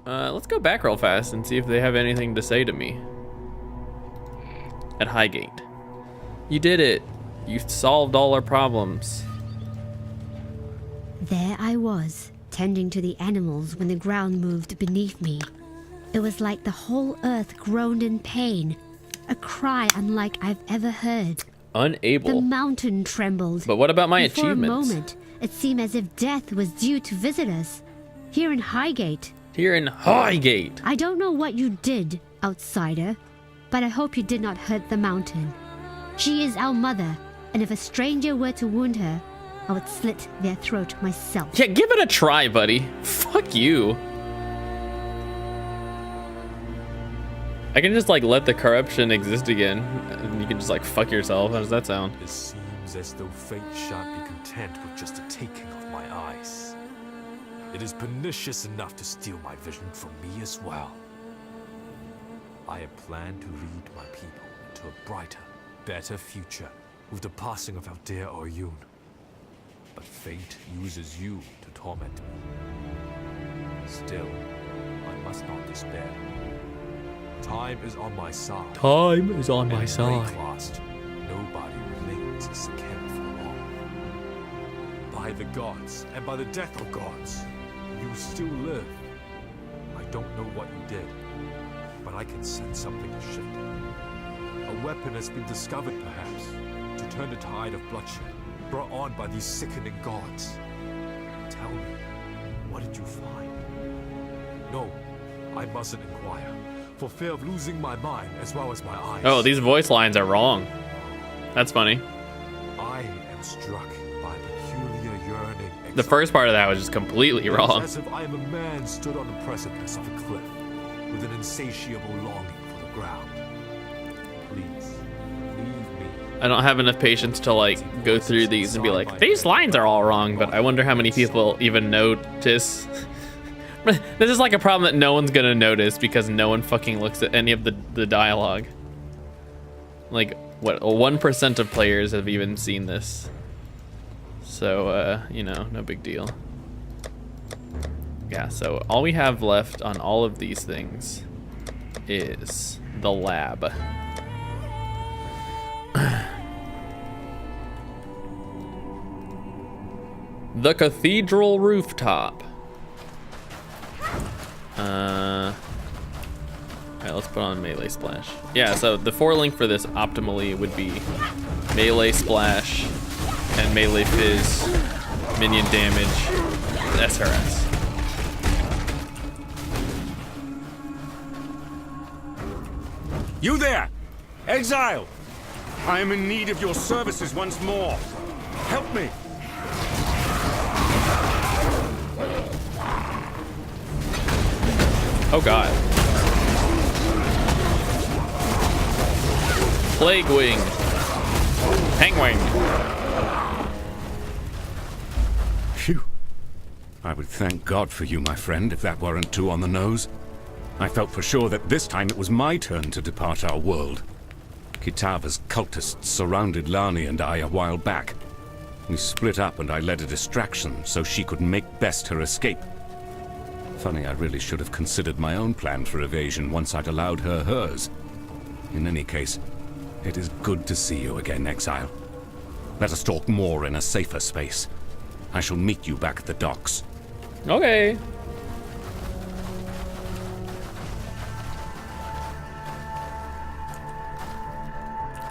Let's go back real fast and see if they have anything to say to me. At Highgate. You did it. You solved all our problems. There I was, tending to the animals when the ground moved beneath me. It was like the whole earth groaned in pain, a cry unlike I've ever heard. Unable. The mountain trembled. But what about my For achievements? a moment, it seemed as if death was due to visit us, here in Highgate. Here in Highgate. I don't know what you did, outsider, but I hope you did not hurt the mountain. She is our mother, and if a stranger were to wound her, I would slit their throat myself. Yeah, give it a try, buddy. Fuck you. I can just like let the corruption exist again, and you can just like fuck yourself. How does that sound? It seems as though fate shan't be content with just a taking of my eyes. It is pernicious enough to steal my vision from me as well. I had planned to lead my people into a brighter, better future with the passing of our dear Oriath. But fate uses you to torment me. Still, I must not despair. Time is on my side. Time is on my And side. at last, nobody remains as secure for long. By the gods, and by the death of gods, you still live. I don't know what you did, but I can sense something has shifted. A weapon has been discovered, perhaps, to turn the tide of bloodshed brought on by these sickening gods. Tell me, what did you find? No, I mustn't inquire, for fear of losing my mind as well as my eyes. Oh, these voice lines are wrong. That's funny. I am struck by a peculiar yearning. The first part of that was just completely wrong. As if I am a man stood on the precipice of a cliff, with an insatiable longing for the ground. Please, leave me. I don't have enough patience to like go through these and be like, these lines are all wrong, but I wonder how many people even notice. This is like a problem that no one's gonna notice because no one fucking looks at any of the dialogue. Like, what, 1% of players have even seen this. So, you know, no big deal. Yeah, so all we have left on all of these things is the lab. The cathedral rooftop. Alright, let's put on melee splash. Yeah, so the 4 link for this optimally would be melee splash and melee fizz, minion damage, SRS. You there! Exile! I am in need of your services once more. Help me! Oh god. Plague Wing. Hangwing. Phew. I would thank God for you, my friend, if that weren't too on the nose. I felt for sure that this time it was my turn to depart our world. Kitava's cultists surrounded Lani and I a while back. We split up and I led a distraction so she could make best her escape. Funny, I really should have considered my own plan for evasion once I'd allowed her hers. In any case, it is good to see you again, Exile. Let us talk more in a safer space. I shall meet you back at the docks. Okay.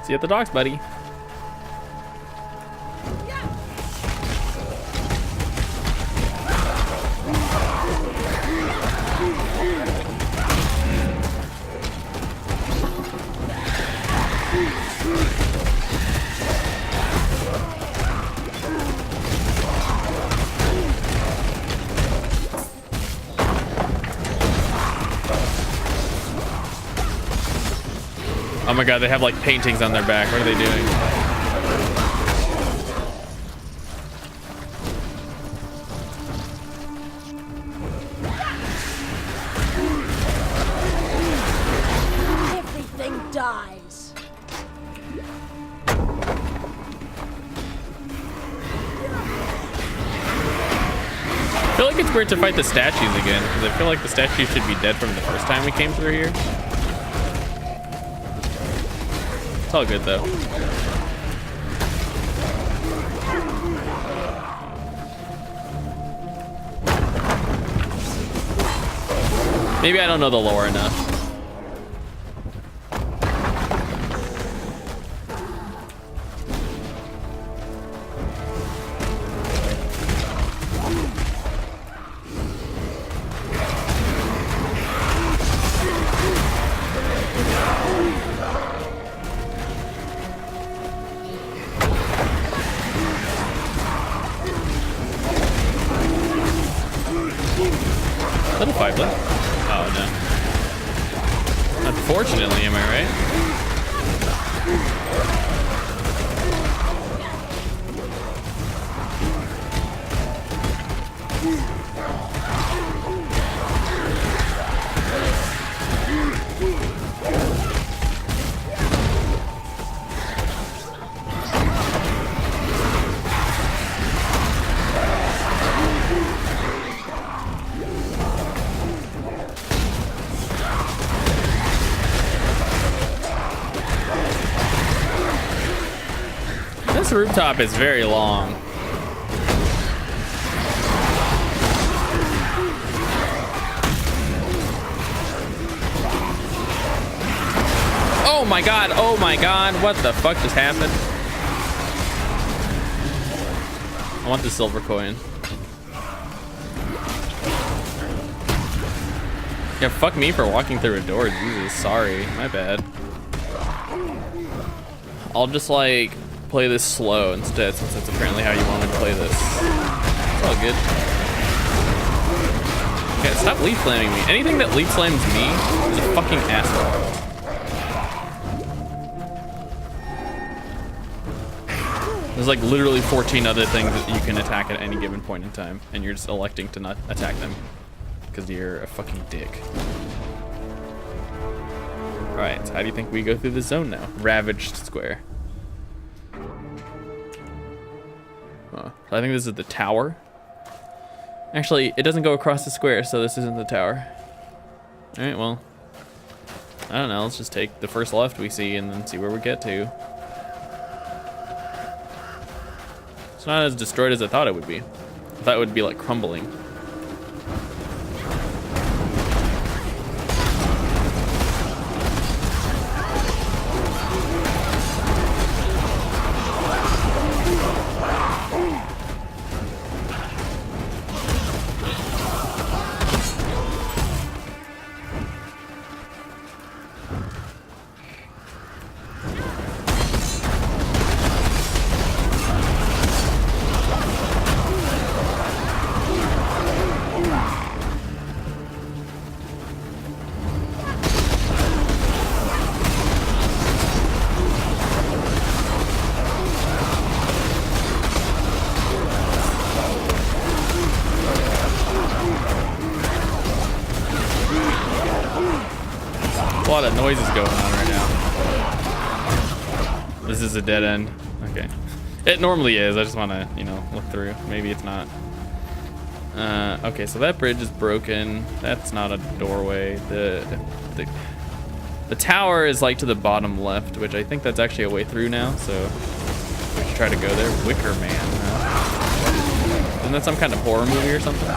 See you at the docks, buddy. Oh my god, they have like paintings on their back. What are they doing? Everything dies. I feel like it's weird to fight the statues again, because I feel like the statues should be dead from the first time we came through here. It's all good though. Maybe I don't know the lore enough. Is that a 5-lit? Oh no. Unfortunately, am I right? This rooftop is very long. Oh my god, oh my god, what the fuck just happened? I want the silver coin. Yeah, fuck me for walking through a door, Jesus, sorry, my bad. I'll just like play this slow instead, since that's apparently how you want me to play this. It's all good. Okay, stop leaf slamming me. Anything that leaf slams me is a fucking asshole. There's like literally 14 other things that you can attack at any given point in time, and you're just electing to not attack them because you're a fucking dick. All right, so how do you think we go through the zone now? Ravaged square. I think this is the tower. Actually, it doesn't go across the square, so this isn't the tower. All right, well, I don't know. Let's just take the first left we see and then see where we get to. It's not as destroyed as I thought it would be. I thought it would be like crumbling. A lot of noises going on right now. This is a dead end. Okay. It normally is. I just want to, you know, look through. Maybe it's not. Okay, so that bridge is broken. That's not a doorway. The tower is like to the bottom left, which I think that's actually a way through now. So we should try to go there. Wicker Man. Isn't that some kind of horror movie or something?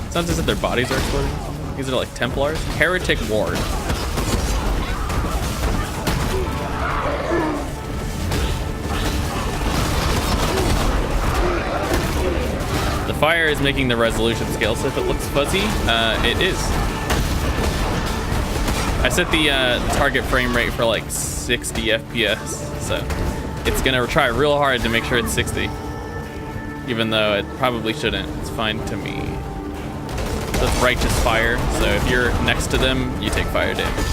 It's not just that their bodies are exploding. These are like Templars. Heretic Ward. The fire is making the resolution scale, so if it looks fuzzy, it is. I set the target frame rate for like 60 FPS, so it's gonna try real hard to make sure it's 60. Even though it probably shouldn't. It's fine to me. So it's righteous fire, so if you're next to them, you take fire damage.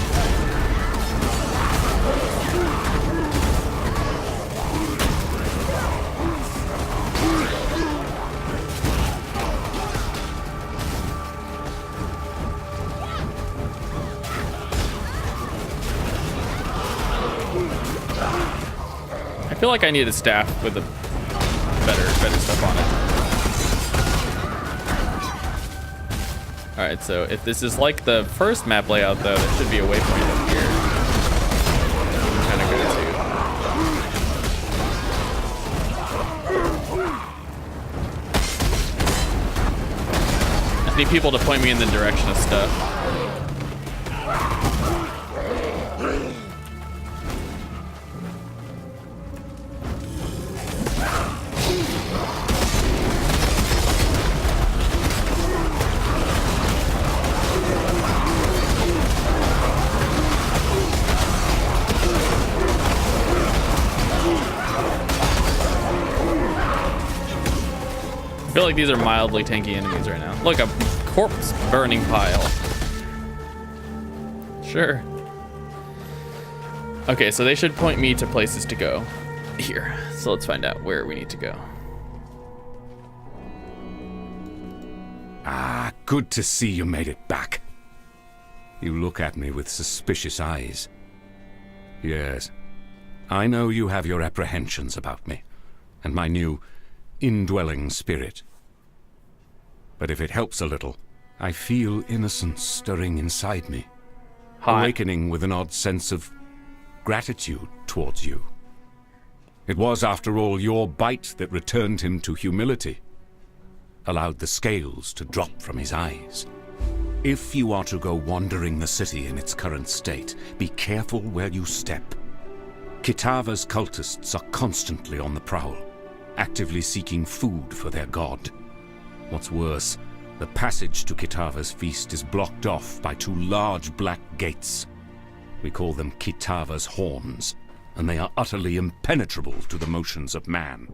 I feel like I need a staff with a better stuff on it. All right, so if this is like the first map layout, though, there should be a waypoint up here. Kind of good too. I need people to point me in the direction of stuff. I feel like these are mildly tanky enemies right now. Look, a corpse burning pile. Sure. Okay, so they should point me to places to go. Here. So let's find out where we need to go. Ah, good to see you made it back. You look at me with suspicious eyes. Yes, I know you have your apprehensions about me, and my new indwelling spirit. But if it helps a little, I feel innocence stirring inside me, awakening with an odd sense of gratitude towards you. It was, after all, your bite that returned him to humility, allowed the scales to drop from his eyes. If you are to go wandering the city in its current state, be careful where you step. Kitava's cultists are constantly on the prowl, actively seeking food for their god. What's worse, the passage to Kitava's feast is blocked off by two large black gates. We call them Kitava's horns, and they are utterly impenetrable to the motions of man.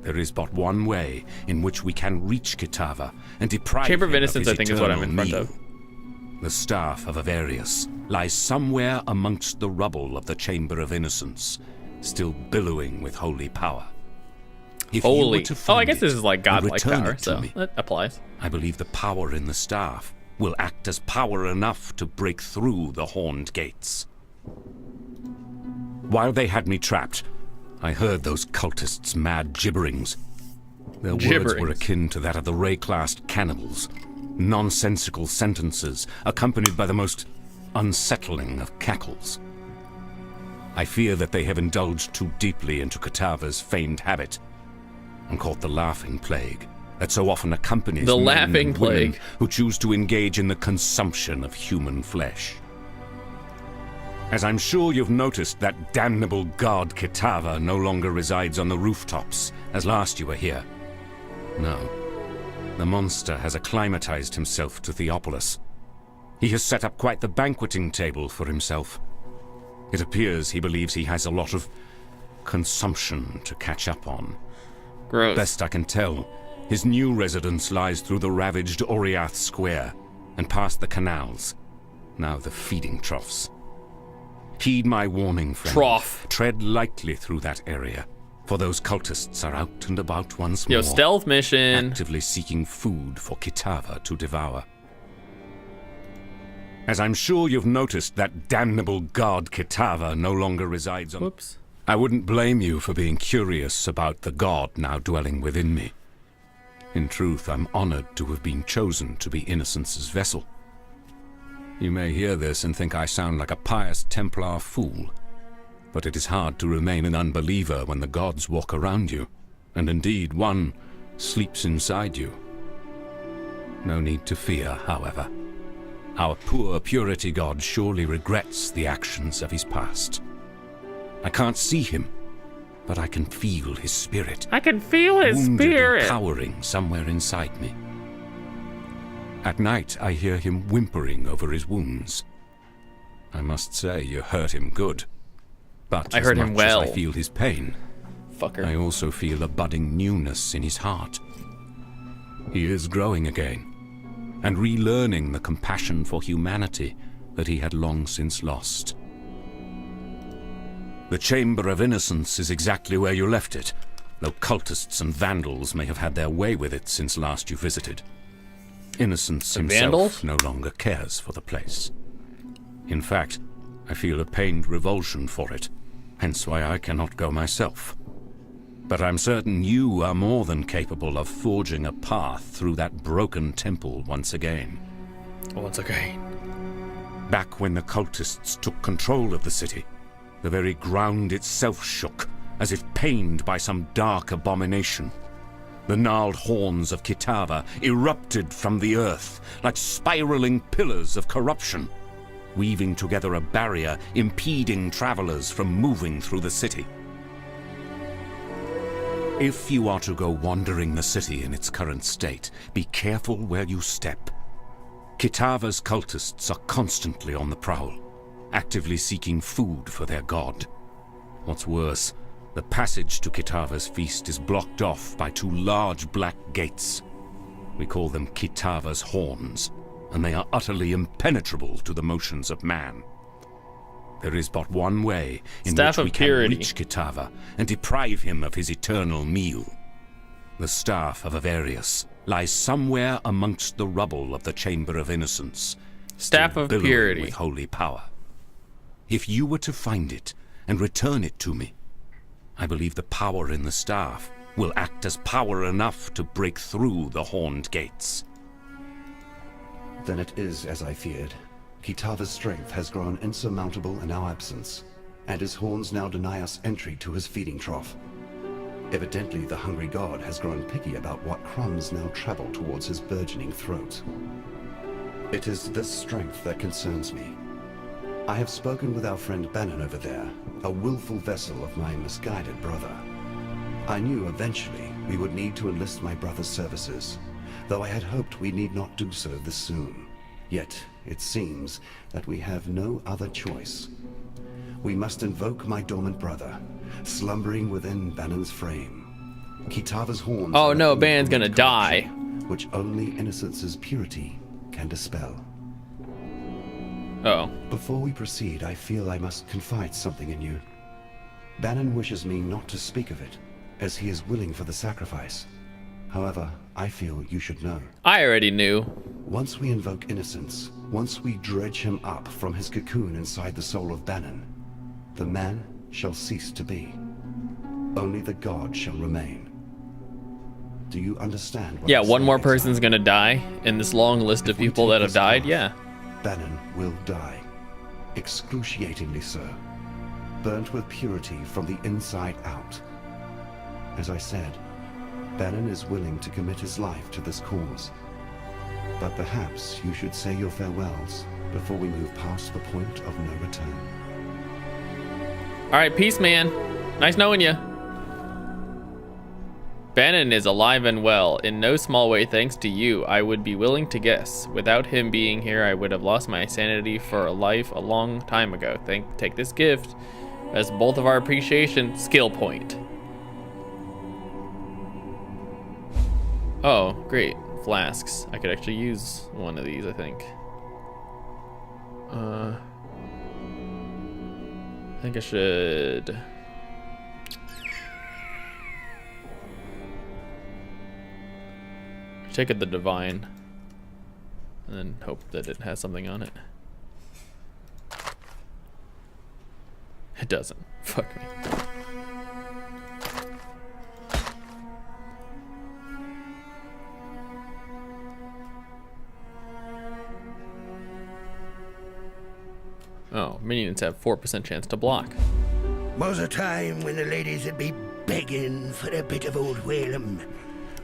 There is but one way in which we can reach Kitava and deprive Chamber of him Innocence, of I his think, is what I'm in front eternal of. meal. The staff of Avarius lies somewhere amongst the rubble of the Chamber of Innocence, still billowing with holy power. If you were Holy. to Oh, I find guess this it is like and godlike return power, it to so me, that applies. I believe the power in the staff will act as power enough to break through the horned gates. While they had me trapped, I heard those cultists' mad gibberings. Their words were akin to that of the Ray-classed cannibals. Nonsensical sentences accompanied by the most unsettling of cackles. I fear that they have indulged too deeply into Kitava's famed habit and caught the laughing plague that so often accompanies The men laughing and women plague. who choose to engage in the consumption of human flesh. As I'm sure you've noticed, that damnable god Kitava no longer resides on the rooftops as last you were here. No, the monster has acclimatized himself to Theopolis. He has set up quite the banqueting table for himself. It appears he believes he has a lot of consumption to catch up on. Gross. Best I can tell, his new residence lies through the ravaged Oriath Square and past the canals, now the feeding troughs. Heed my warning, friend. Trough. Tread lightly through that area, for those cultists are out and about once more. Yo, stealth mission. Actively seeking food for Kitava to devour. As I'm sure you've noticed, that damnable god Kitava no longer resides on... Whoops. I wouldn't blame you for being curious about the god now dwelling within me. In truth, I'm honored to have been chosen to be Innocence's vessel. You may hear this and think I sound like a pious Templar fool, but it is hard to remain an unbeliever when the gods walk around you, and indeed one sleeps inside you. No need to fear, however. Our poor purity god surely regrets the actions of his past. I can't see him, but I can feel his spirit. I can feel his Wounded spirit. and cowering somewhere inside me. At night, I hear him whimpering over his wounds. I must say, you hurt him good. But I hurt him well. as I feel his pain, Fucker. I also feel a budding newness in his heart. He is growing again, and relearning the compassion for humanity that he had long since lost. The Chamber of Innocence is exactly where you left it, though cultists and vandals may have had their way with it since last you visited. Innocence himself vandals? no longer cares for the place. In fact, I feel a pained revulsion for it, hence why I cannot go myself. But I'm certain you are more than capable of forging a path through that broken temple once again. Once again. Back when the cultists took control of the city, the very ground itself shook, as if pained by some dark abomination. The gnarled horns of Kitava erupted from the earth like spiraling pillars of corruption, weaving together a barrier impeding travelers from moving through the city. If you are to go wandering the city in its current state, be careful where you step. Kitava's cultists are constantly on the prowl, actively seeking food for their god. What's worse, the passage to Kitava's feast is blocked off by 2 large black gates. We call them Kitava's horns, and they are utterly impenetrable to the motions of man. There is but one way in Staff which we of can Purity. reach Kitava and deprive him of his eternal meal. The Staff of Avarius lies somewhere amongst the rubble of the Chamber of Innocence, Staff still of billowing Purity. with holy power. If you were to find it and return it to me, I believe the power in the staff will act as power enough to break through the horned gates. Then it is as I feared. Kitava's strength has grown insurmountable in our absence, and his horns now deny us entry to his feeding trough. Evidently, the hungry god has grown picky about what crumbs now travel towards his burgeoning throat. It is this strength that concerns me. I have spoken with our friend Bannon over there, a willful vessel of my misguided brother. I knew eventually we would need to enlist my brother's services, though I had hoped we need not do so this soon. Yet, it seems that we have no other choice. We must invoke my dormant brother, slumbering within Bannon's frame. Kitava's horns... Oh are no, full of Bannon's gonna corruption, die. which only Innocence's purity can dispel. Oh. Before we proceed, I feel I must confide something in you. Bannon wishes me not to speak of it, as he is willing for the sacrifice. However, I feel you should know. I already knew. Once we invoke Innocence, once we dredge him up from his cocoon inside the soul of Bannon, the man shall cease to be. Only the god shall remain. Do you understand what Yeah, I'm one saying, more Exile? person's gonna die in this long list of If we people take that have this died. path, Yeah. Bannon will die. Excruciatingly so. Burnt with purity from the inside out. As I said, Bannon is willing to commit his life to this cause. But perhaps you should say your farewells before we move past the point of no return. All right, peace, man. Nice knowing you. Bannon is alive and well, in no small way thanks to you, I would be willing to guess. Without him being here, I would have lost my sanity for life a long time ago. Take this gift as both of our appreciation skill point. Oh, great. Flasks. I could actually use one of these, I think. I think I should... Check at the divine and then hope that it has something on it. It doesn't. Fuck me. Oh, minions have 4% chance to block. Was a time when the ladies would be begging for a bit of old Whalem.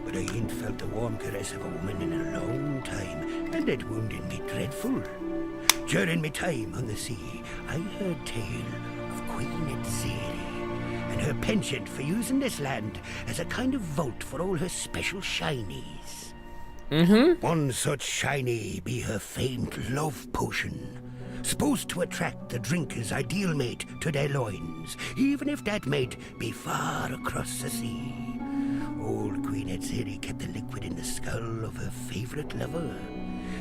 But I ain't felt the warm caress of a woman in a long time, and it wounded me dreadful. During me time on the sea, I heard tale of Queen Exile and her penchant for using this land as a kind of vault for all her special shinies. One such shiny be her famed love potion, supposed to attract the drinker's ideal mate to their loins, even if that mate be far across the sea. Old Queen Exile kept the liquid in the skull of her favorite lover.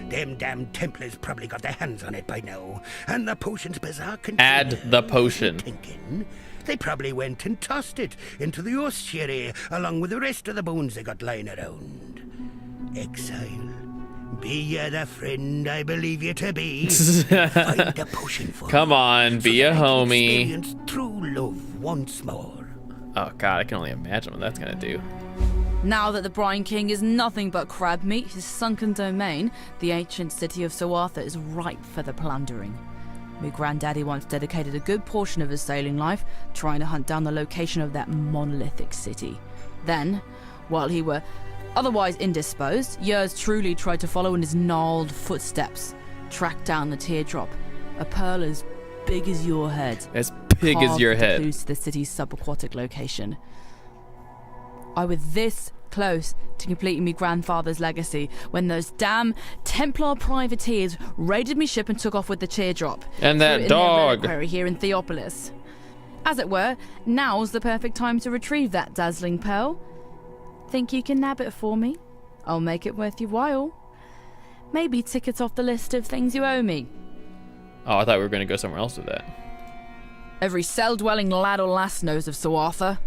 Them damn Templars probably got their hands on it by now, and the potion's bizarre container. Add the potion. Thinking, they probably went and tossed it into the ossuary along with the rest of the bones they got lying around. Exile, Be ye the friend I believe you to be? Find a potion for Come me, on, be so a that I can homie. experience true love once more. Oh god, I can only imagine what that's gonna do. Now that the Brine King is nothing but crab meat, his sunken domain, the ancient city of Oriath, is ripe for the plundering. My granddaddy once dedicated a good portion of his sailing life trying to hunt down the location of that monolithic city. Then, while he were otherwise indisposed, yours truly tried to follow in his gnarled footsteps, track down the teardrop, a pearl as big as your head. As big as your head. Clues to the city's subaquatic location. I was this close to completing my grandfather's legacy when those damn Templar privateers raided me ship and took off with the teardrop. And Threw it that in their dog. reliquary here in Theopolis. As it were, now's the perfect time to retrieve that dazzling pearl. Think you can nab it for me? I'll make it worth your while. Maybe ticket off the list of things you owe me. Oh, I thought we were gonna go somewhere else with that. Every cell-dwelling lad or lass knows of Soartha.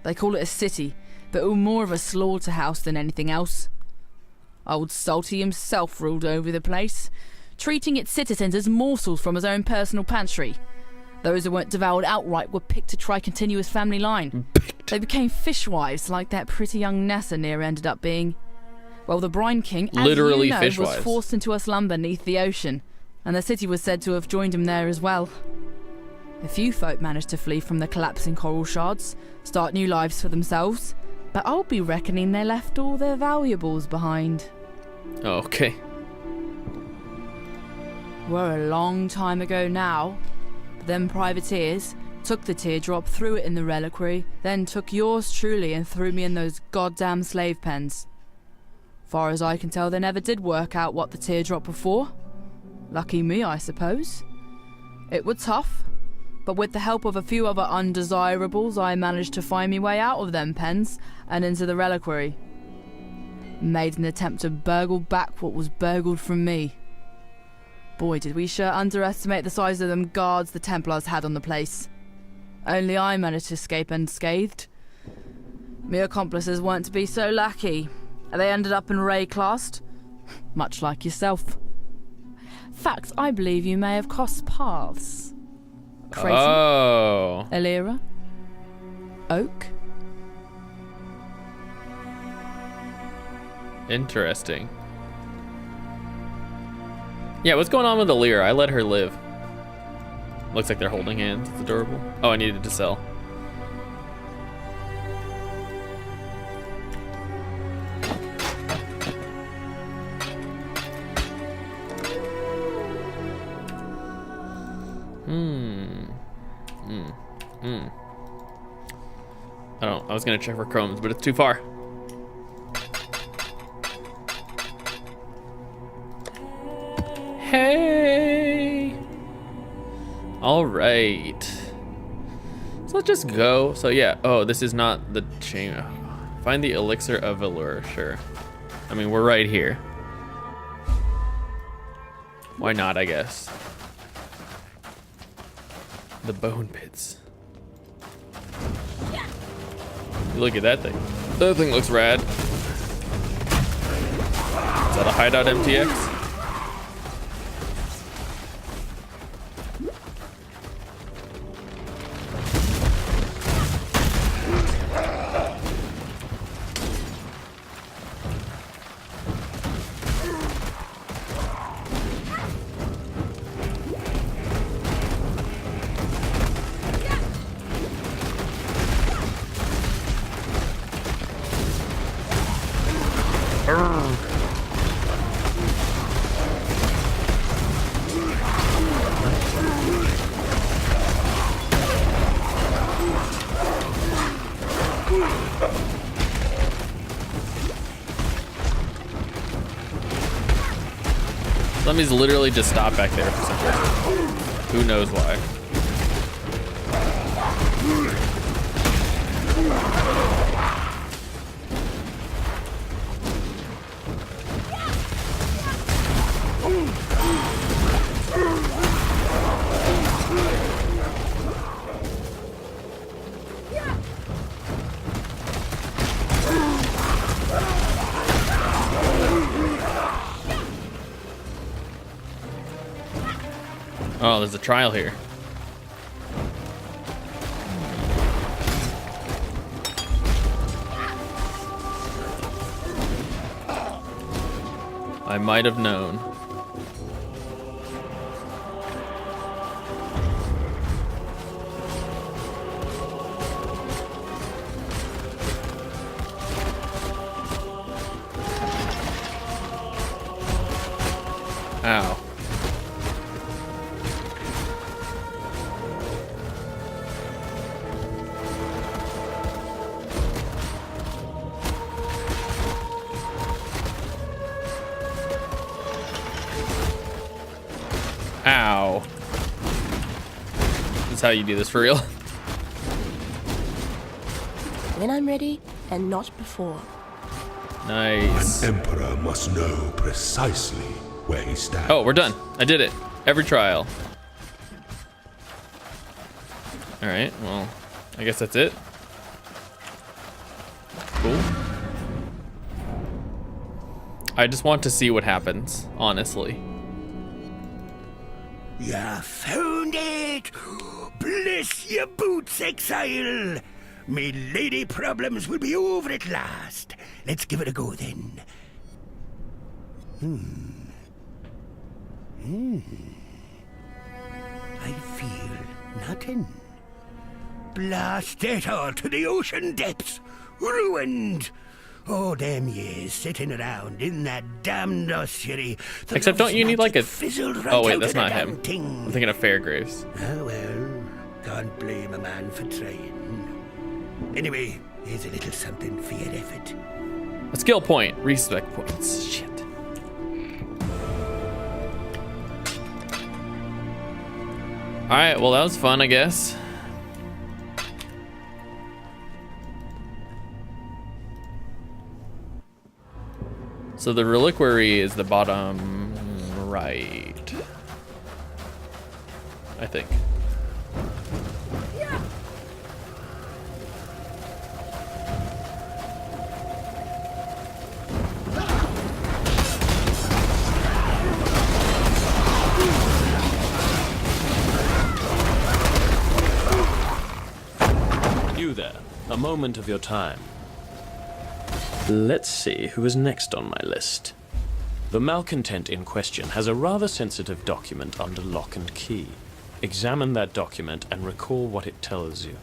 They call it a city, but more of a slaughterhouse than anything else. Old Salty himself ruled over the place, treating its citizens as morsels from his own personal pantry. Those who weren't devoured outright were picked to try continue his family line. They became fishwives like that pretty young Nessa near ended up being. Well, the Brine King, as Literally you know, was fishwives. forced into a slumber beneath the ocean, and the city was said to have joined him there as well. A few folk managed to flee from the collapsing coral shards, start new lives for themselves, but I'll be reckoning they left all their valuables behind. Oh, okay. Were a long time ago now. Them privateers took the teardrop, threw it in the reliquary, then took yours truly and threw me in those goddamn slave pens. Far as I can tell, they never did work out what the teardrop were for. Lucky me, I suppose. It was tough, but with the help of a few other undesirables, I managed to find me way out of them pens and into the reliquary. Made an attempt to burgle back what was burgled from me. Boy, did we sure underestimate the size of them guards the Templars had on the place. Only I managed to escape unscathed. Me accomplices weren't to be so lucky. They ended up in Ray-classed, much like yourself. Fact, I believe you may have crossed paths. Crazy. Oh. Alira? Oak? Interesting. Yeah, what's going on with Alira? I let her live. Looks like they're holding hands. It's adorable. Oh, I needed to sell. I was gonna check for chromes, but it's too far. Hey! All right. So let's just go. So yeah, oh, this is not the chain. Find the elixir of allure, sure. I mean, we're right here. Why not, I guess. The bone pits. Look at that thing. That thing looks rad. Is that a hideout MTX? Somebody's literally just stopped back there for some reason. Who knows why. Oh, there's a trial here. I might have known. Ow. Ow. That's how you do this for real. When I'm ready, and not before. Nice. An emperor must know precisely where he stands. Oh, we're done. I did it. Every trial. Alright, well, I guess that's it. Cool. I just want to see what happens, honestly. Ya found it! Bless your boots, Exile! Me lady problems will be over at last. Let's give it a go then. I feel nothing. Blast it all to the ocean depths! Ruined! Oh, damn years sitting around in that damned ossuary. Except don't you need like a... Fizzled right Oh wait, out that's of the not damn him. thing. I'm thinking of Fairgraves. Ah, well, can't blame a man for trying. Anyway, here's a little something for your effort. A skill point. Respect points. Shit. Alright, well that was fun, I guess. So the reliquary is the bottom right, I think. You there, a moment of your time. Let's see who is next on my list. The malcontent in question has a rather sensitive document under lock and key. Examine that document and recall what it tells you.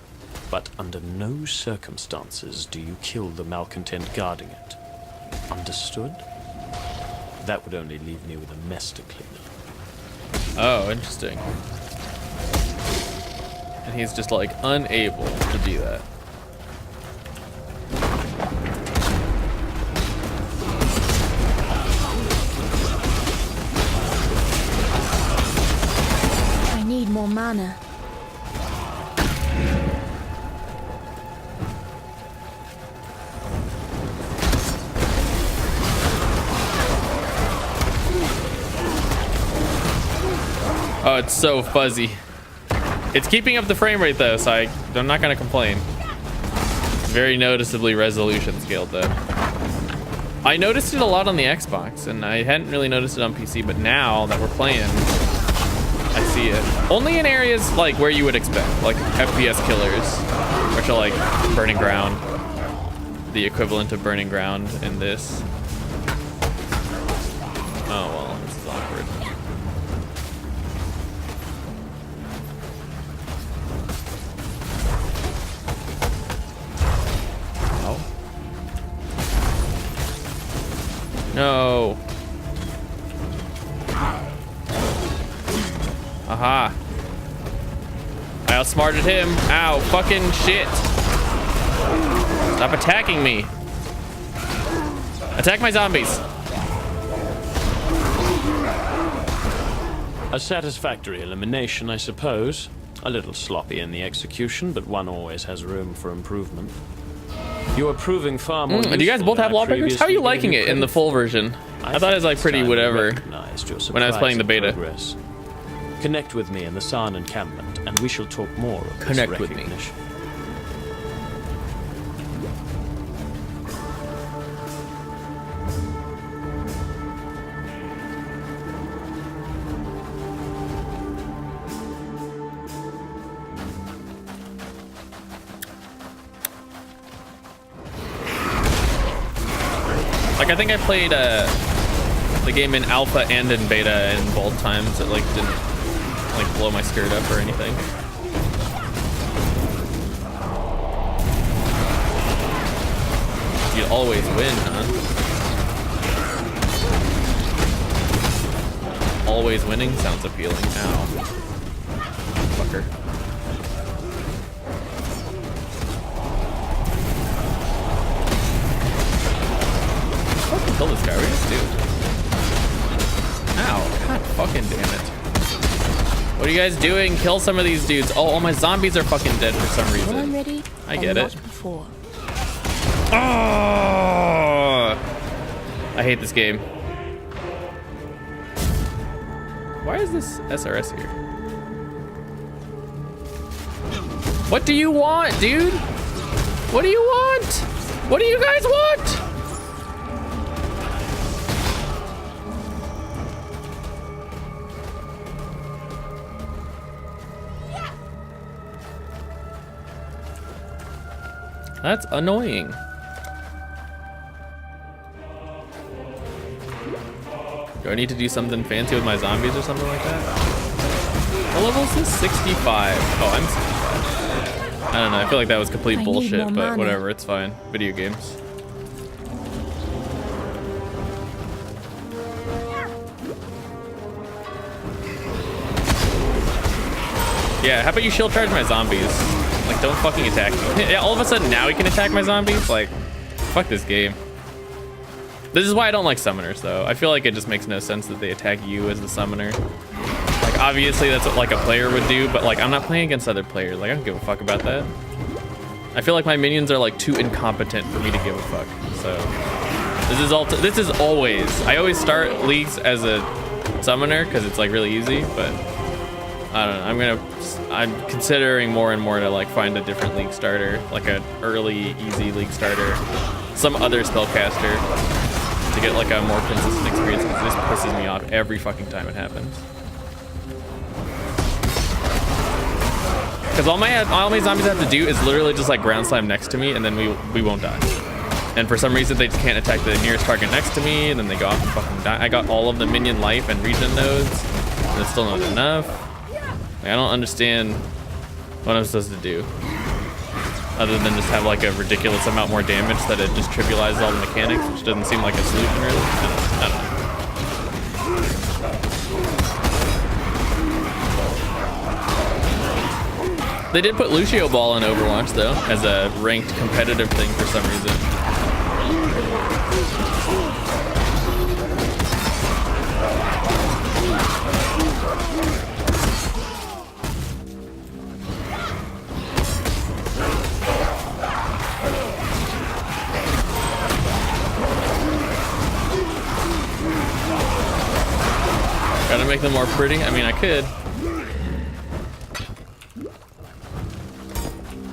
But under no circumstances do you kill the malcontent guarding it. Understood? That would only leave me with a mess to clean up. Oh, interesting. And he's just like unable to do that. I need more mana. Oh, it's so fuzzy. It's keeping up the frame rate though, so I'm not gonna complain. Very noticeably resolution scaled though. I noticed it a lot on the Xbox, and I hadn't really noticed it on PC, but now that we're playing, I see it. Only in areas like where you would expect, like FPS killers, which are like Burning Ground, the equivalent of Burning Ground in this. Oh well, this is awkward. No. Aha. I outsmarted him. Ow, fucking shit. Stop attacking me. Attack my zombies. A satisfactory elimination, I suppose. A little sloppy in the execution, but one always has room for improvement. You are proving far more Do you guys both have lawbreakers? How are you liking it in the full version? I thought it was like pretty whatever when I was playing the beta. Progress. Connect with me in the San encampment, and we shall talk more of this Connect with me. recognition. Like I think I played the game in alpha and in beta, and both times it like didn't like blow my skirt up or anything. You'd always win, huh? Always winning sounds appealing. Ow. Fucker. Fucking kill this guy. What are you gonna do? Ow. God fucking damn it. What are you guys doing? Kill some of these dudes. Oh, all my zombies are fucking dead for some reason. When I'm ready, I get it. Before. Oh! I hate this game. Why is this SRS here? What do you want, dude? What do you want? What do you guys want? That's annoying. Do I need to do something fancy with my zombies or something like that? What level is this? 65. Oh, I'm 65. I don't know. I feel like that was complete bullshit, but whatever. It's fine. Video games. Yeah, how about you shield charge my zombies? Like, don't fucking attack me. Yeah, all of a sudden now he can attack my zombies? Like, fuck this game. This is why I don't like summoners, though. I feel like it just makes no sense that they attack you as the summoner. Like, obviously that's what, like, a player would do, but, like, I'm not playing against other players. Like, I don't give a fuck about that. I feel like my minions are, like, too incompetent for me to give a fuck. So, this is always... I always start leagues as a summoner, because it's, like, really easy, but... I don't know. I'm considering more and more to, like, find a different league starter. Like, an early, easy league starter. Some other spellcaster. To get like a more consistent experience, because this pisses me off every fucking time it happens. Because all my zombies have to do is literally just like ground slam next to me, and then we won't die. And for some reason they just can't attack the nearest target next to me, and then they go off and fucking die. I got all of the minion life and regen nodes, and it's still not enough. Like, I don't understand what I'm supposed to do. Other than just have like a ridiculous amount more damage that it just trivializes all the mechanics, which doesn't seem like a solution really. I don't know. They did put Lucio Ball in Overwatch though, as a ranked competitive thing for some reason. Gotta make them more pretty. I mean, I could.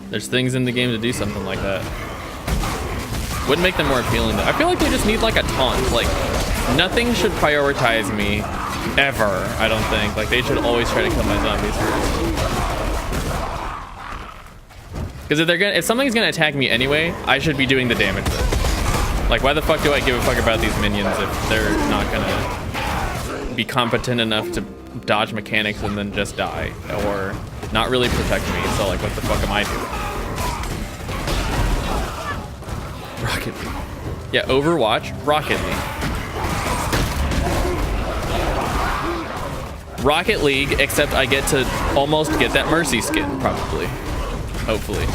There's things in the game to do something like that. Wouldn't make them more appealing though. I feel like they just need like a taunt. Like, nothing should prioritize me ever, I don't think. Like, they should always try to kill my zombies first. Because if something's gonna attack me anyway, I should be doing the damage then. Like, why the fuck do I give a fuck about these minions if they're not gonna be competent enough to dodge mechanics and then just die, or not really protect me? So like, what the fuck am I doing? Rocket League. Yeah, Overwatch, Rocket League. Rocket League, except I get to almost get that Mercy skin, probably. Hopefully.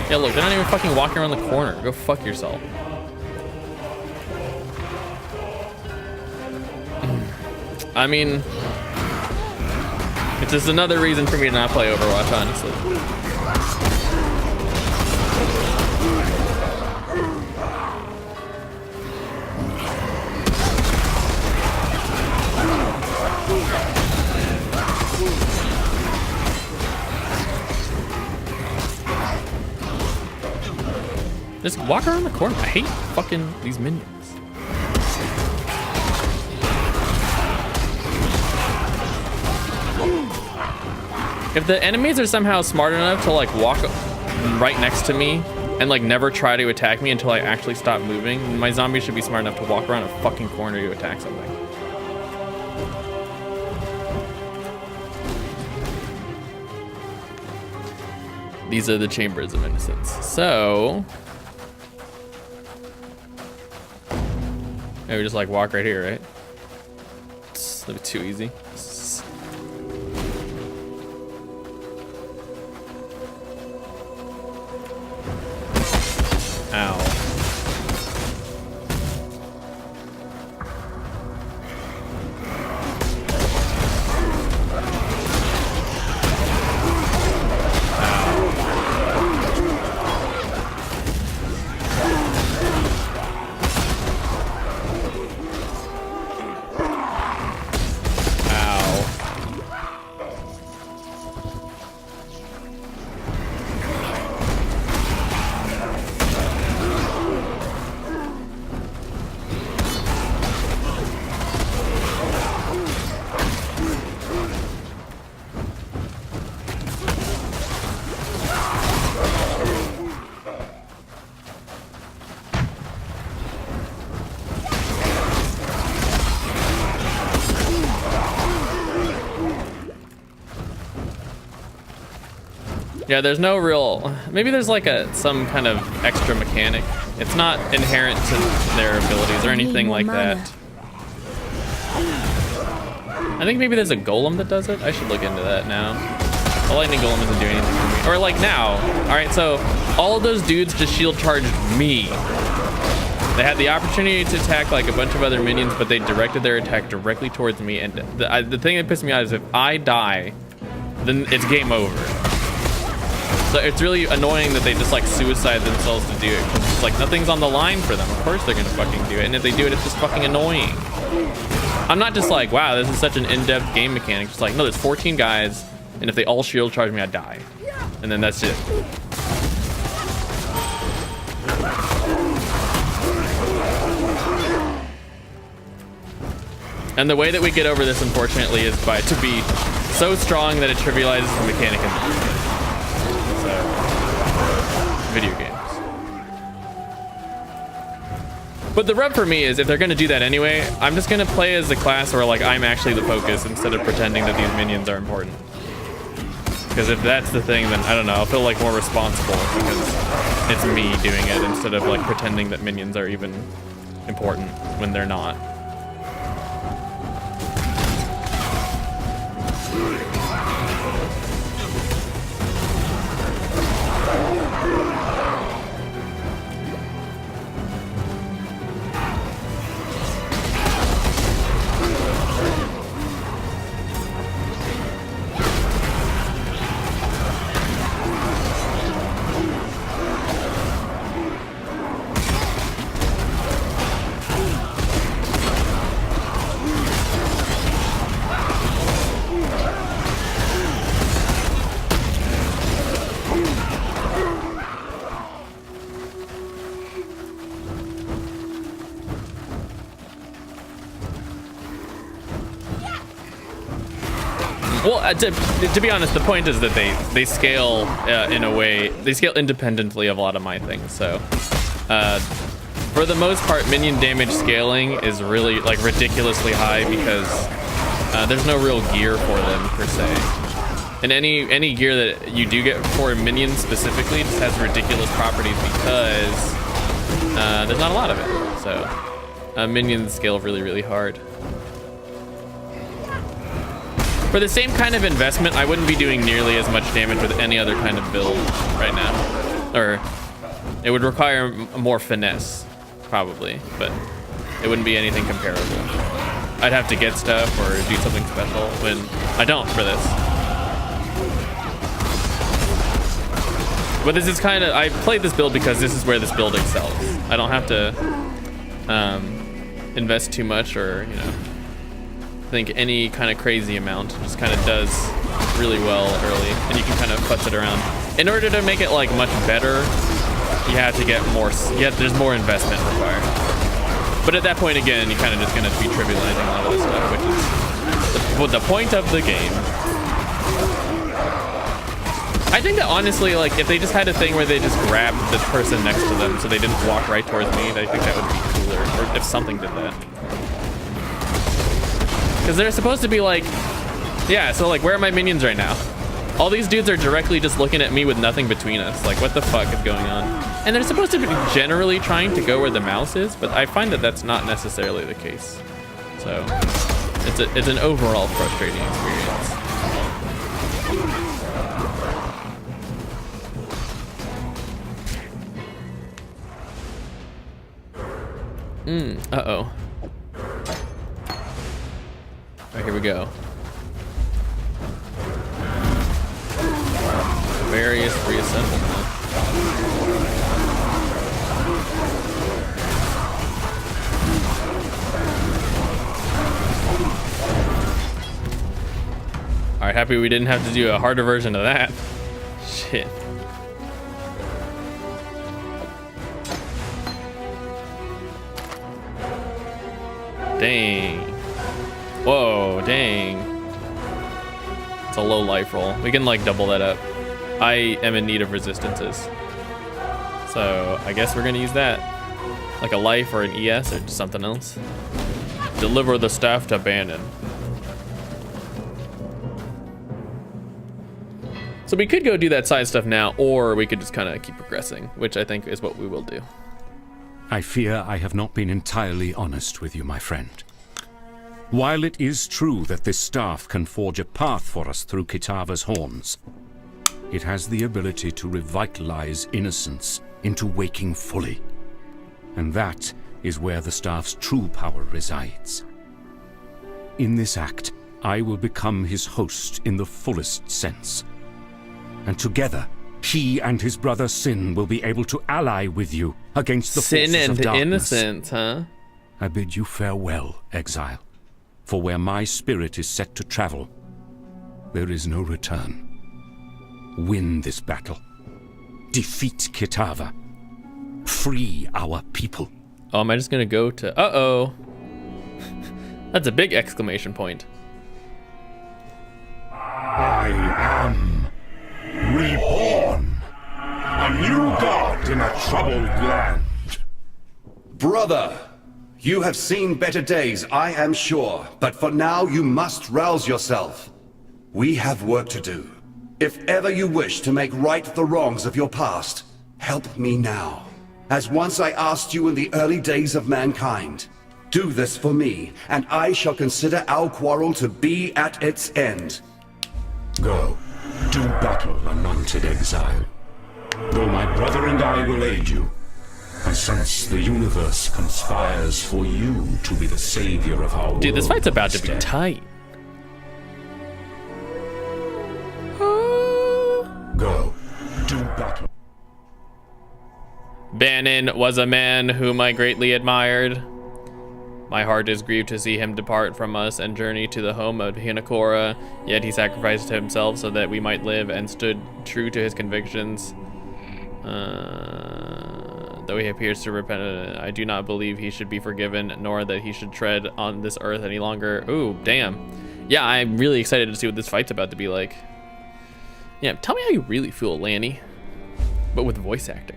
Yeah, look, they're not even fucking walking around the corner. Go fuck yourself. I mean, it's just another reason for me to not play Overwatch, honestly. Just walk around the corner. I hate fucking these minions. If the enemies are somehow smart enough to like walk right next to me and like never try to attack me until I actually stop moving, my zombie should be smart enough to walk around a fucking corner to attack something. These are the chambers of innocence. So maybe just like walk right here, right? It's a little bit too easy. Ow. Yeah, there's no real, maybe there's like some kind of extra mechanic. It's not inherent to their abilities or anything like that. I think maybe there's a golem that does it. I should look into that now. The lightning golem doesn't do anything for me. Or like now. All right, so all of those dudes just shield charged me. They had the opportunity to attack like a bunch of other minions, but they directed their attack directly towards me. And the thing that pissed me off is if I die, then it's game over. So it's really annoying that they just like suicide themselves to do it. Cause it's like nothing's on the line for them. Of course they're gonna fucking do it. And if they do it, it's just fucking annoying. I'm not just like, wow, this is such an in-depth game mechanic. Just like, no, there's 14 guys, and if they all shield charge me, I die. And then that's it. And the way that we get over this, unfortunately, is to be so strong that it trivializes the mechanic in video games. But the rub for me is if they're gonna do that anyway, I'm just gonna play as the class where like I'm actually the focus instead of pretending that these minions are important. Because if that's the thing, then I don't know, I'll feel like more responsible because it's me doing it instead of like pretending that minions are even important when they're not. Well, to be honest, the point is that they scale in a way, they scale independently of a lot of my things. So for the most part, minion damage scaling is really like ridiculously high because there's no real gear for them per se. And any gear that you do get for minions specifically just has ridiculous properties because there's not a lot of it. So minions scale really, really hard. For the same kind of investment, I wouldn't be doing nearly as much damage with any other kind of build right now. Or it would require more finesse, probably, but it wouldn't be anything comparable. I'd have to get stuff or do something special when I don't for this. But this is kind of, I played this build because this is where this build excels. I don't have to invest too much or, you know, think any kind of crazy amount. It just kind of does really well early, and you can kind of putz it around. In order to make it like much better, you have to get more. There's more investment required. But at that point, again, you're kind of just going to be trivializing a lot of this stuff, which is the point of the game. I think that honestly, like, if they just had a thing where they just grabbed the person next to them so they didn't walk right towards me, I think that would be cooler. Or if something did that. Because they're supposed to be like, yeah, so like, where are my minions right now? All these dudes are directly just looking at me with nothing between us. Like, what the fuck is going on? And they're supposed to be generally trying to go where the mouse is, but I find that that's not necessarily the case. So, it's an overall frustrating experience. Uh-oh. Alright, here we go. Various reassemblement. Alright, happy we didn't have to do a harder version of that. Shit. Dang. Whoa, dang. It's a low life roll. We can like double that up. I am in need of resistances. So I guess we're gonna use that. Like a life or an ES or just something else. Deliver the staff to Bannon. So we could go do that side stuff now, or we could just kind of keep progressing, which I think is what we will do. I fear I have not been entirely honest with you, my friend. While it is true that this staff can forge a path for us through Kitava's horns, it has the ability to revitalize innocence into waking fully. And that is where the staff's true power resides. In this act, I will become his host in the fullest sense. And together, he and his brother Sin will be able to ally with you against the Sin forces and of darkness. innocence, huh? I bid you farewell, Exile. For where my spirit is set to travel, there is no return. Win this battle. Defeat Kitava. Free our people. Oh, am I just gonna go to... Uh-oh. That's a big exclamation point. I am reborn. A new god in a troubled land. Brother, you have seen better days, I am sure. But for now, you must rouse yourself. We have work to do. If ever you wish to make right the wrongs of your past, help me now. As once I asked you in the early days of mankind. Do this for me, and I shall consider our quarrel to be at its end. Go, do battle, anointed exile. Though my brother and I will aid you, I sense the universe conspires for you to be the savior of our world. Dude, this fight's about to be instead. tight. Go, do battle. Bannon was a man whom I greatly admired. My heart is grieved to see him depart from us and journey to the home of Hinakora, yet he sacrificed himself so that we might live and stood true to his convictions. Though he appears to repent, I do not believe he should be forgiven, nor that he should tread on this earth any longer. Ooh, damn. Yeah, I'm really excited to see what this fight's about to be like. Yeah, tell me how you really feel, Lanny, but with voice acting.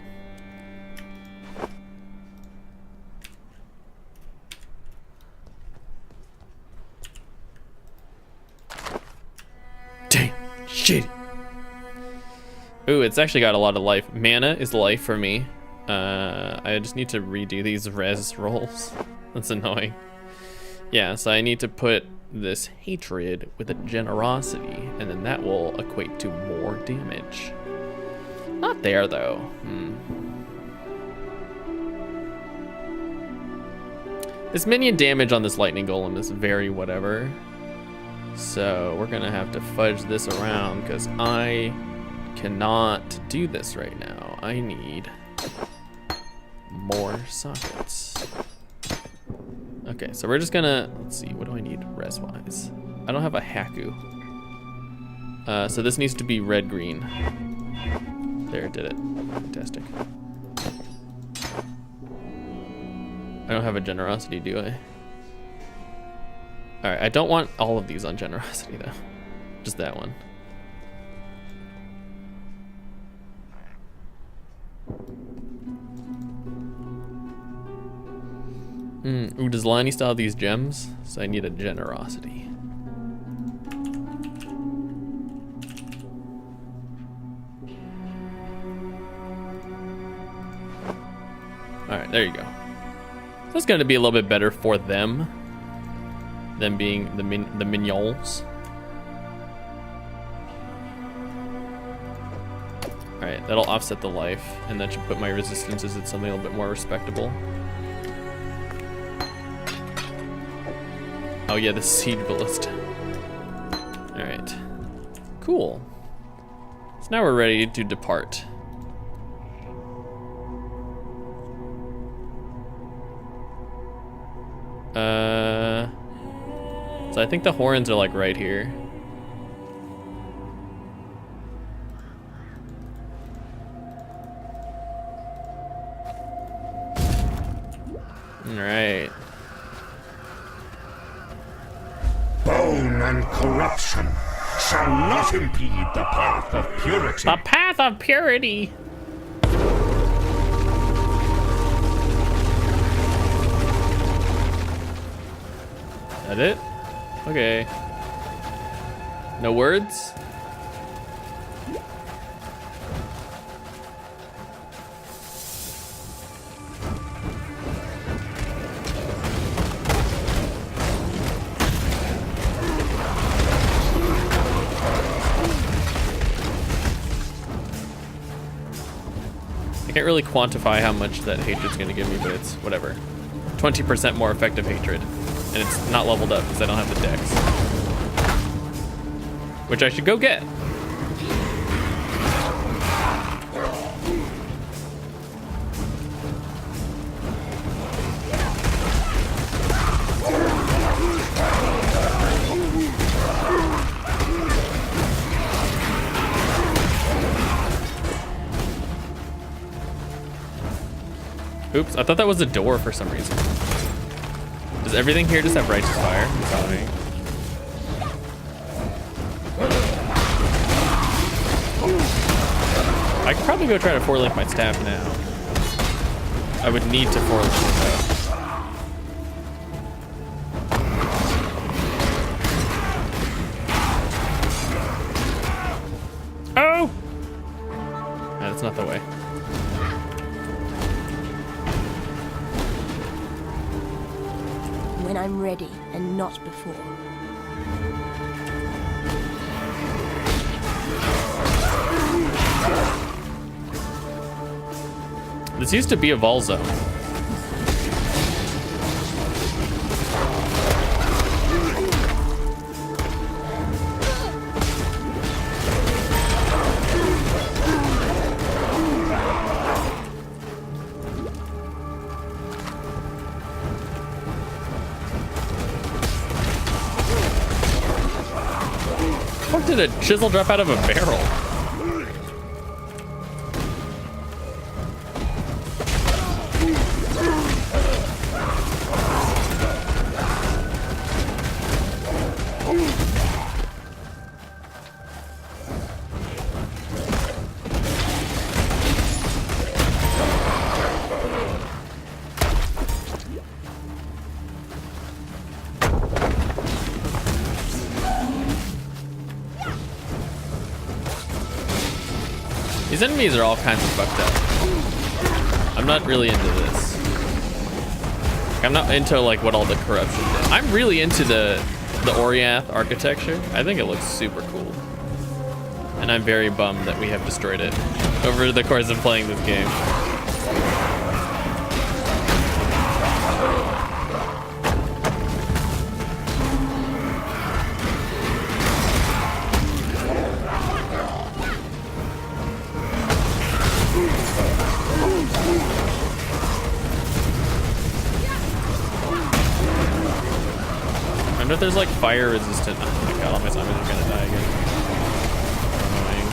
Damn, shit. Ooh, it's actually got a lot of life. Mana is life for me. I just need to redo these res rolls. That's annoying. Yeah, so I need to put this hatred with a generosity, and then that will equate to more damage. Not there, though. This minion damage on this lightning golem is very whatever. So we're gonna have to fudge this around because I cannot do this right now. I need more sockets. Okay, so we're just gonna, let's see, what do I need res-wise? I don't have a Haku. So this needs to be red-green. There, it did it. Fantastic. I don't have a generosity, do I? Alright, I don't want all of these on generosity, though. Just that one. Ooh, does Lonnie still have these gems? So I need a generosity. Alright, there you go. So it's gonna be a little bit better for them than being the minions. Alright, that'll offset the life, and that should put my resistances at something a little bit more respectable. Oh yeah, the siege ballista. Alright. Cool. So now we're ready to depart. So I think the horns are like right here. Alright. Bone and corruption shall not impede the path of purity. The path of purity! That it? Okay. No words? I can't really quantify how much that hatred's gonna give me, but it's whatever. 20% more effective hatred. And it's not leveled up because I don't have the dex. Which I should go get. Oops, I thought that was a door for some reason. Does everything here just have righteous fire? Sorry. I could probably go try to 4-link my staff now. I would need to 4-link it though. Oh! No, that's not the way. When I'm ready and not before. This used to be a Vol zone. What did a chisel drop out of a barrel? These enemies are all kinds of fucked up. I'm not really into this. I'm not into like what all the corruption did. I'm really into the Oriath architecture. I think it looks super cool. And I'm very bummed that we have destroyed it over the course of playing this game. I wonder if there's like fire resistant. Oh my god, all my zombies are gonna die again. Annoying.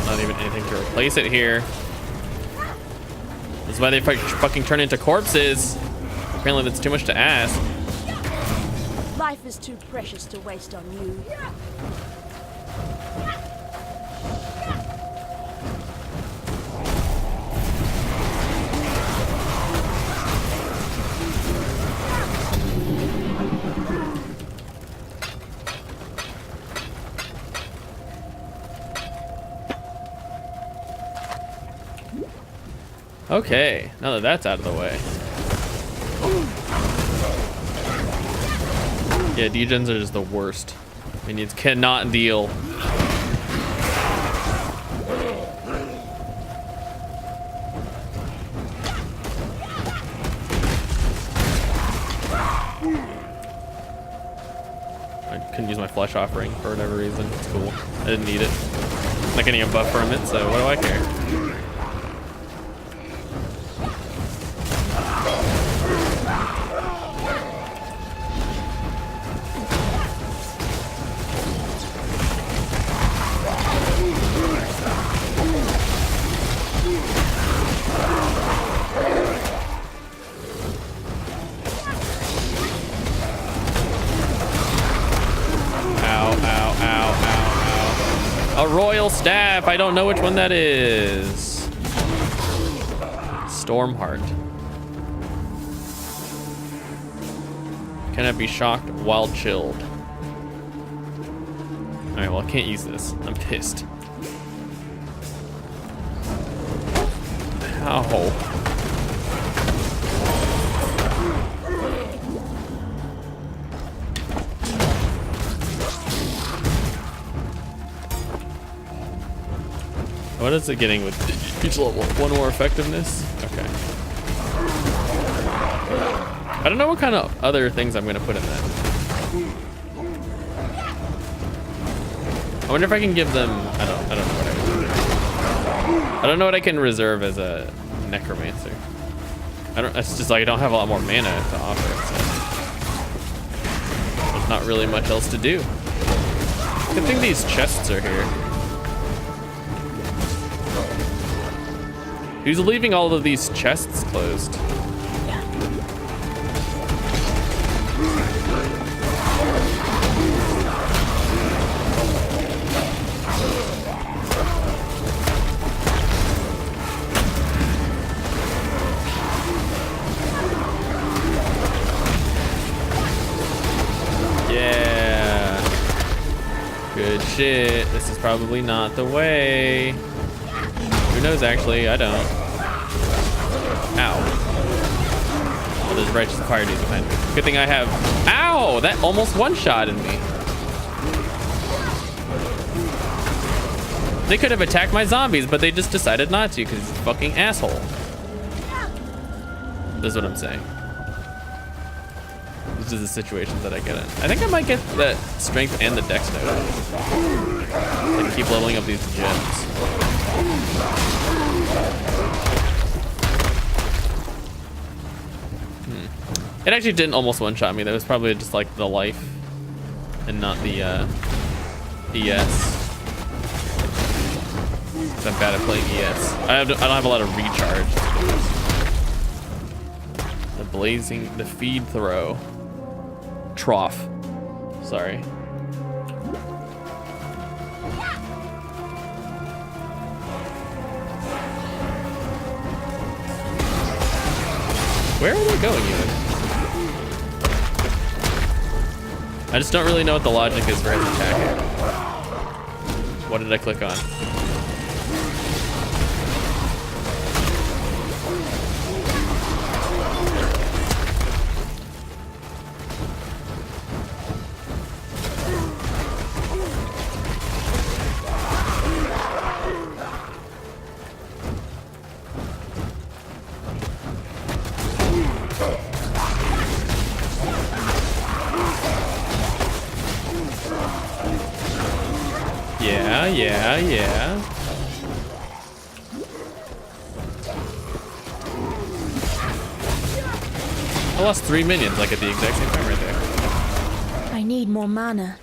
Not even anything to replace it here. This is why they fucking turn into corpses. Apparently that's too much to ask. Life is too precious to waste on you. Okay, now that that's out of the way. Yeah, degens are just the worst. Minions cannot deal. I couldn't use my flesh offering for whatever reason. It's cool. I didn't need it. I'm not getting a buff from it, so what do I care? A royal staff. I don't know which one that is. Stormheart. Cannot be shocked while chilled. All right, well, I can't use this. I'm pissed. Ow. What is it getting with each level? One more effectiveness? Okay. I don't know what kind of other things I'm gonna put in that. I wonder if I can give them, I don't know what I can do. I don't know what I can reserve as a necromancer. It's just like I don't have a lot more mana to offer, so there's not really much else to do. Good thing these chests are here. Who's leaving all of these chests closed? Yeah. Good shit. This is probably not the way. Who knows, actually? I don't. Ow. Oh, there's righteous fire dudes behind me. Good thing I have. Ow! That almost one-shotted me. They could have attacked my zombies, but they just decided not to because it's a fucking asshole. That's what I'm saying. These are the situations that I get in. I think I might get that strength and the dex node. I can keep leveling up these gems. It actually didn't almost one-shot me. That was probably just like the life and not the ES. I'm bad at playing ES. I don't have a lot of recharge. The feed throw. Trough. Sorry. Where are they going even? I just don't really know what the logic is for his attack. What did I click on? Yeah. I lost 3 minions like at the exact same time right there. I need more mana.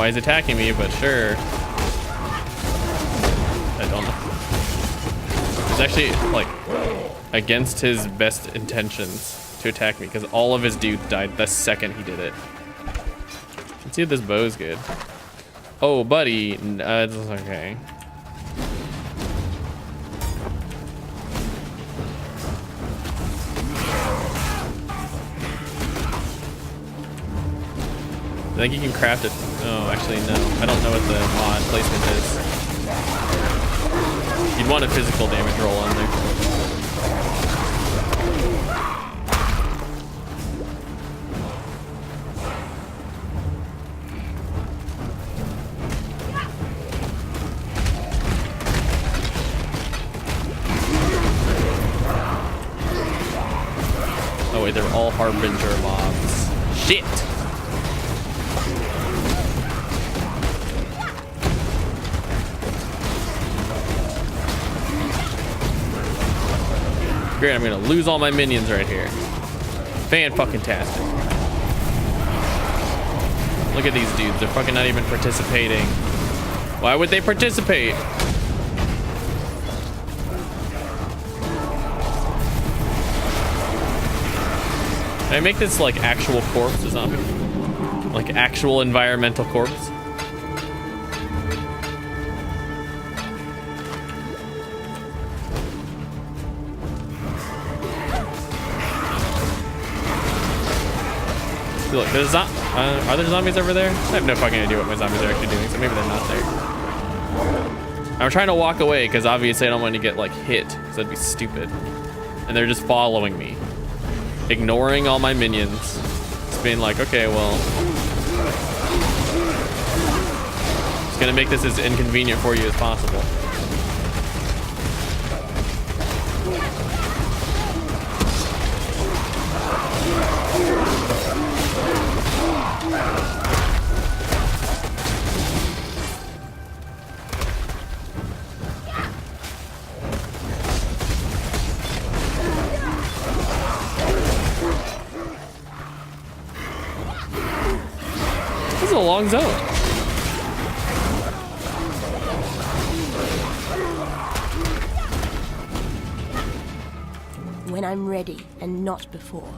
why he's attacking me, but sure. I don't know. It's actually like against his best intentions to attack me because all of his dudes died the second he did it. Let's see if this bow's good. Oh, buddy, it's okay. I think you can craft it. Oh, actually, no. I don't know what the mod placement is. You'd want a physical damage roll on there. Oh wait, they're all Harbinger mobs. Shit! Great, I'm gonna lose all my minions right here. Fan-fucking-tastic. Look at these dudes, they're fucking not even participating. Why would they participate? Can I make this like actual corpse, a zombie? Like actual environmental corpse? Look, there's are there zombies over there? I have no fucking idea what my zombies are actually doing, so maybe they're not there. I'm trying to walk away because obviously I don't want to get like hit, because that'd be stupid. And they're just following me, ignoring all my minions. Just being like, okay, well, just gonna make this as inconvenient for you as possible. This is a long zone. When I'm ready and not before.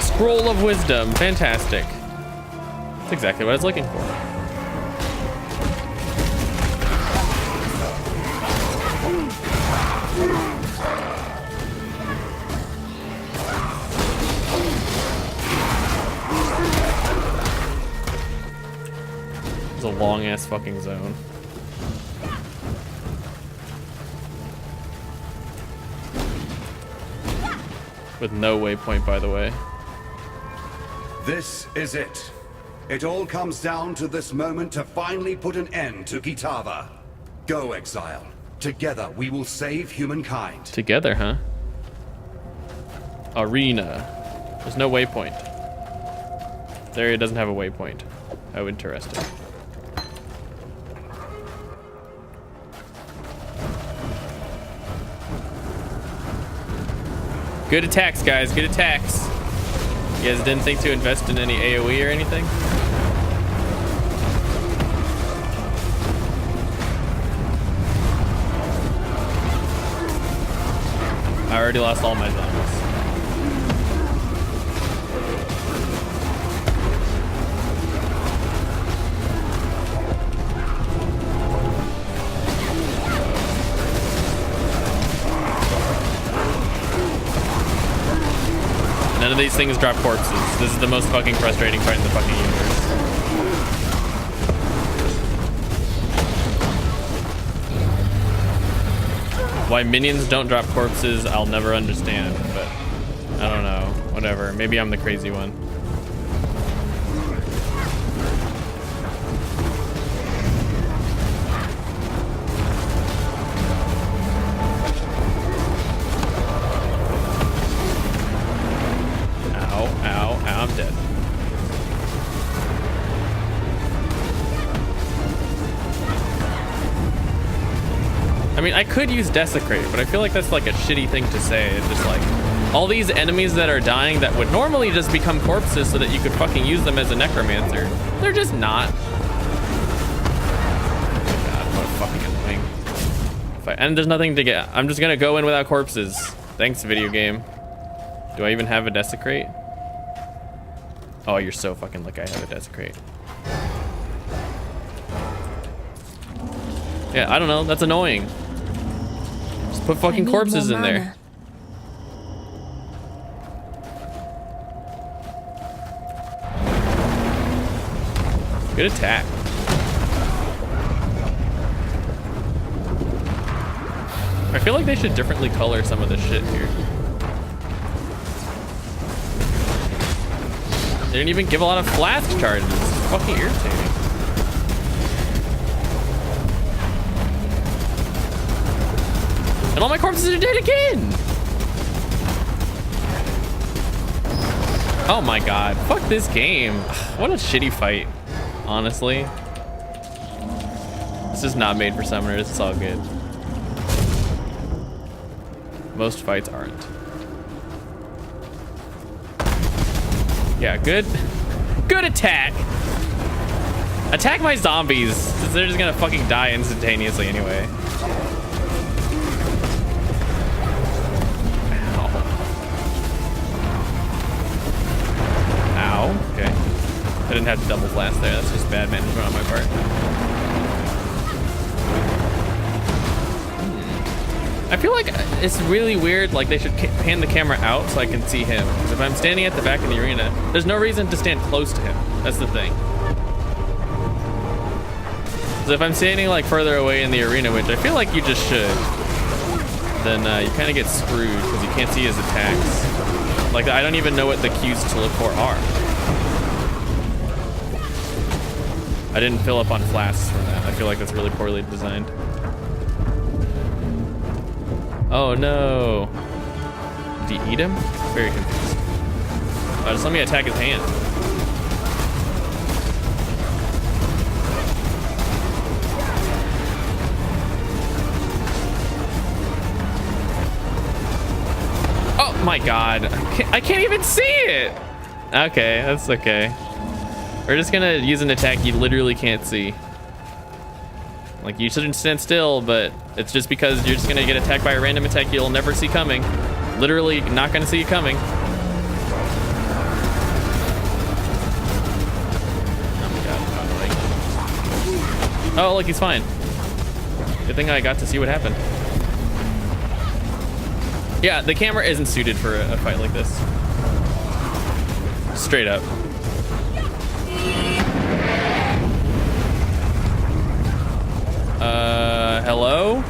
Scroll of Wisdom, fantastic. That's exactly what I was looking for. It's a long ass fucking zone. With no waypoint, by the way. This is it. It all comes down to this moment to finally put an end to Kitava. Go, Exile. Together we will save humankind. Together, huh? Arena. There's no waypoint. This area doesn't have a waypoint. How interesting. Good attacks, guys. Good attacks. You guys didn't think to invest in any AoE or anything? I already lost all my zombies. None of these things drop corpses. This is the most fucking frustrating part in the fucking universe. Why minions don't drop corpses, I'll never understand, but I don't know. Whatever. Maybe I'm the crazy one. I'm dead. I mean, I could use Desecrate, but I feel like that's like a shitty thing to say. It's just like, all these enemies that are dying that would normally just become corpses so that you could fucking use them as a necromancer, they're just not. God, what a fucking annoying. And there's nothing to get. I'm just gonna go in without corpses. Thanks, video game. Do I even have a Desecrate? Oh, you're so fucking lucky I have a Desecrate. Yeah, I don't know. That's annoying. Just put fucking corpses in there. Good attack. I feel like they should differently color some of this shit here. They didn't even give a lot of flask charges. It's fucking irritating. And all my corpses are dead again! Oh my god. Fuck this game. What a shitty fight, honestly. This is not made for summoners. It's all good. Most fights aren't. Yeah, good attack. Attack my zombies, since they're just gonna fucking die instantaneously anyway. Ow. Okay. I didn't have to double blast there. That's just bad management on my part. I feel like it's really weird, like they should pan the camera out so I can see him. Because if I'm standing at the back of the arena, there's no reason to stand close to him. That's the thing. So if I'm standing like further away in the arena, which I feel like you just should, then you kind of get screwed because you can't see his attacks. Like, I don't even know what the cues to look for are. I didn't fill up on flasks from that. I feel like that's really poorly designed. Oh no. Did he eat him? Very confused. Just let me attack his hand. Oh my god. I can't even see it. Okay, that's okay. We're just gonna use an attack you literally can't see. Like, you shouldn't stand still, but it's just because you're just gonna get attacked by a random attack you'll never see coming. Literally not gonna see it coming. Oh my god, oh look, he's fine. Good thing I got to see what happened. Yeah, the camera isn't suited for a fight like this. Straight up. Hello?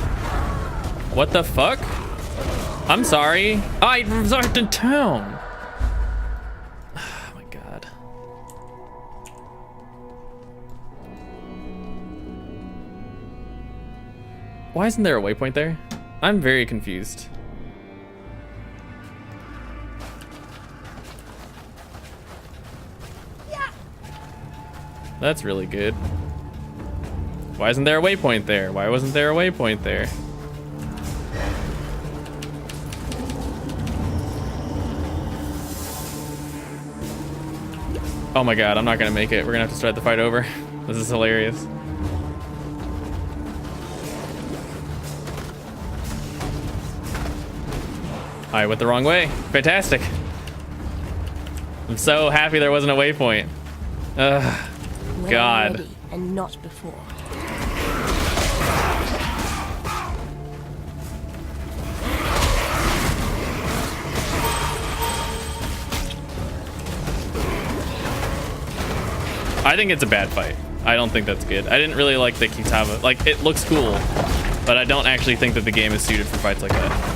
What the fuck? I'm sorry. I resort in town. Oh my god. Why isn't there a waypoint there? I'm very confused. That's really good. Why isn't there a waypoint there? Why wasn't there a waypoint there? Oh my god, I'm not gonna make it. We're gonna have to start the fight over. This is hilarious. I went the wrong way. Fantastic. I'm so happy there wasn't a waypoint. Ugh. God. Ready and not before. I think it's a bad fight. I don't think that's good. I didn't really like the Kitava. Like, it looks cool, but I don't actually think that the game is suited for fights like that.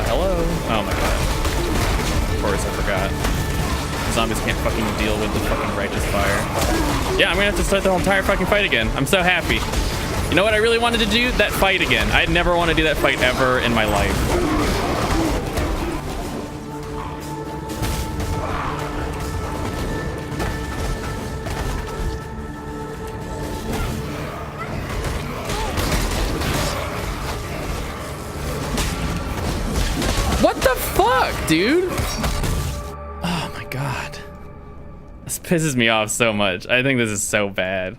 Hello? Oh my god. Of course, I forgot. zombies can't fucking deal with the fucking righteous fire. Yeah, I'm gonna have to start the whole entire fucking fight again. I'm so happy. You know what I really wanted to do? That fight again. I'd never want to do that fight ever in my life. What the fuck, dude? Oh my god. This pisses me off so much. I think this is so bad.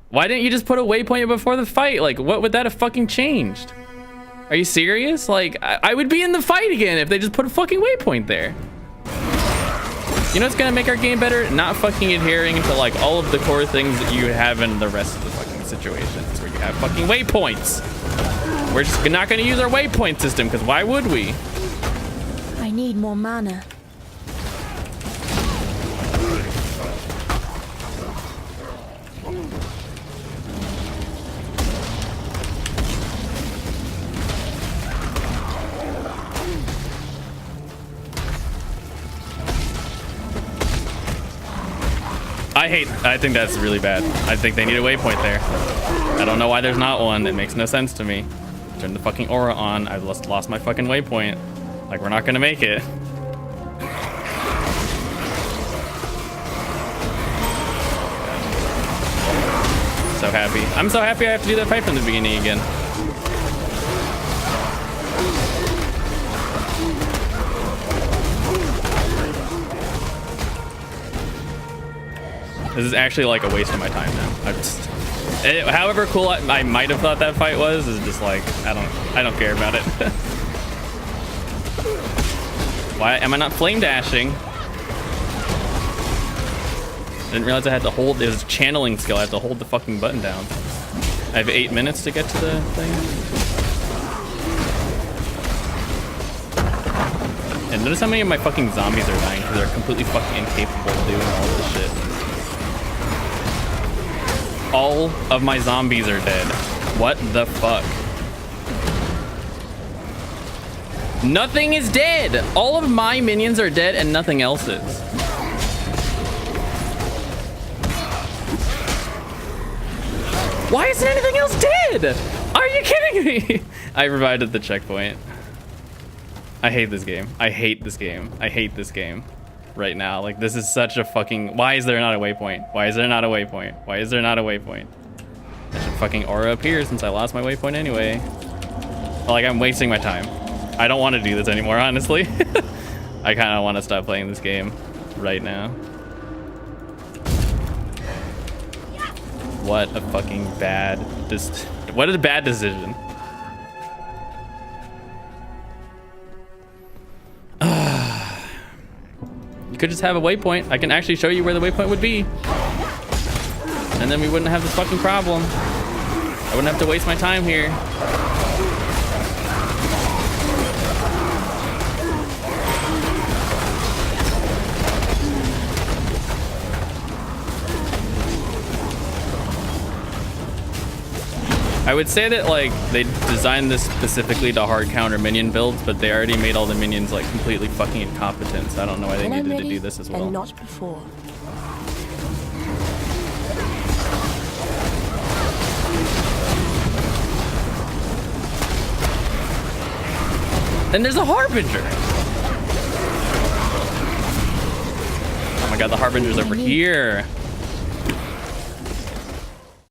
Why didn't you just put a waypoint before the fight? Like, what would that have fucking changed? Are you serious? Like, I would be in the fight again if they just put a fucking waypoint there. You know what's gonna make our game better? Not fucking adhering to like all of the core things that you have in the rest of the fucking situations where you have fucking waypoints. We're just not gonna use our waypoint system because why would we? I need more mana. I think that's really bad. I think they need a waypoint there. I don't know why there's not one. It makes no sense to me. Turn the fucking aura on. I've lost my fucking waypoint. Like, we're not gonna make it. So happy. I'm so happy I have to do that fight from the beginning again. This is actually like a waste of my time now. However cool I might have thought that fight was, is just like, I don't care about it. Why am I not flame dashing? I didn't realize I had to hold, it was a channeling skill. I have to hold the fucking button down. I have 8 minutes to get to the thing. And notice how many of my fucking zombies are dying because they're completely fucking incapable of doing all this shit. All of my zombies are dead. What the fuck? Nothing is dead. All of my minions are dead and nothing else is. Why isn't anything else dead? Are you kidding me? I revived at the checkpoint. I hate this game. I hate this game. I hate this game right now. Like, this is such a fucking... Why is there not a waypoint? Why is there not a waypoint? Why is there not a waypoint? I should fucking aura up here since I lost my waypoint anyway. Like, I'm wasting my time. I don't want to do this anymore, honestly. I kind of want to stop playing this game right now. What a fucking bad... What a bad decision. You could just have a waypoint. I can actually show you where the waypoint would be. And then we wouldn't have this fucking problem. I wouldn't have to waste my time here. I would say that like they designed this specifically to hard counter minion builds, but they already made all the minions like completely fucking incompetent. So I don't know why they needed to do this as well. And not before. And there's a Harbinger. Oh my god, the Harbinger's over here.